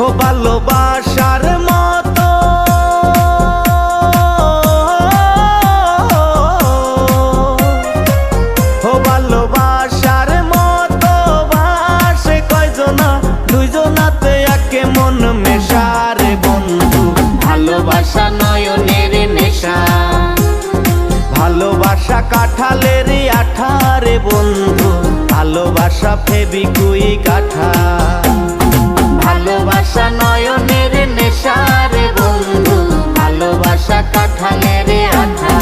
ও ভালোবাসার মতো ও ভালোবাসার মতো বাসে কয়জনা দুইজনাতে একে মন মেশারে বন্ধু ভালোবাসা নয়নের নেশা ভালোবাসা কাঁঠালের আঠারে বন্ধু ভালোবাসা ফেবিকুইক আঠা ভালোবাসা নয়নের নেশারে বন্ধু ভালোবাসা কাঁঠালের আঠা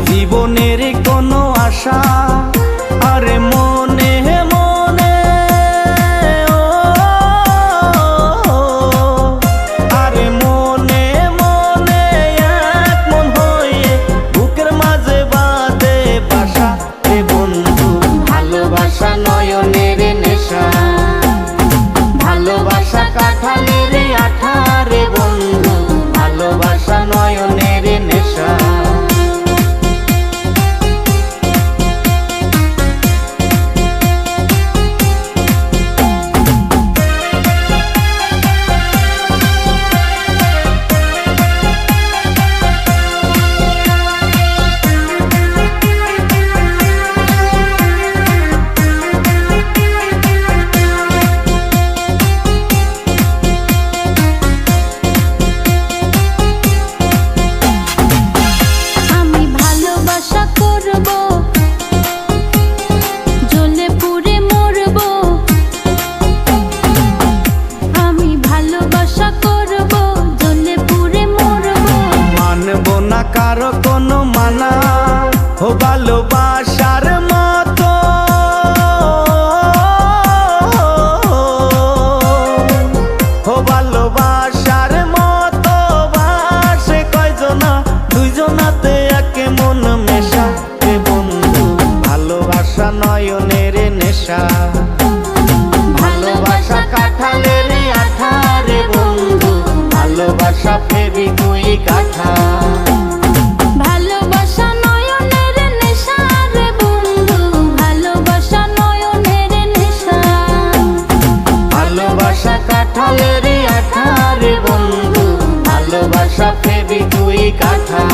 জীবনের কোনো আশা আরে মনে মনে আরে মনে মনে এক মন হয়ে বুকের মাঝে বাঁধে বাসা রে বন্ধু ভালোবাসা নয়নের নেশা ভালোবাসা কাঁঠালের আঠা রে বন্ধু ভালোবাসা নয়নের নেশা কারো কোনো মানা ও ভালোবাসার মতো ও ভালোবাসার মতো বাসে কয়জনা দুইজনাতে একে মন মেশা রে বন্ধু ভালোবাসা নয়নের নেশা ভালোবাসা কাঁঠালের আঠা রে বন্ধু ভালোবাসা ফেবিকুইক আঠা কাঁঠালের আঠা রে বন্ধু ভালোবাসা ফেবিকুইক আঠা।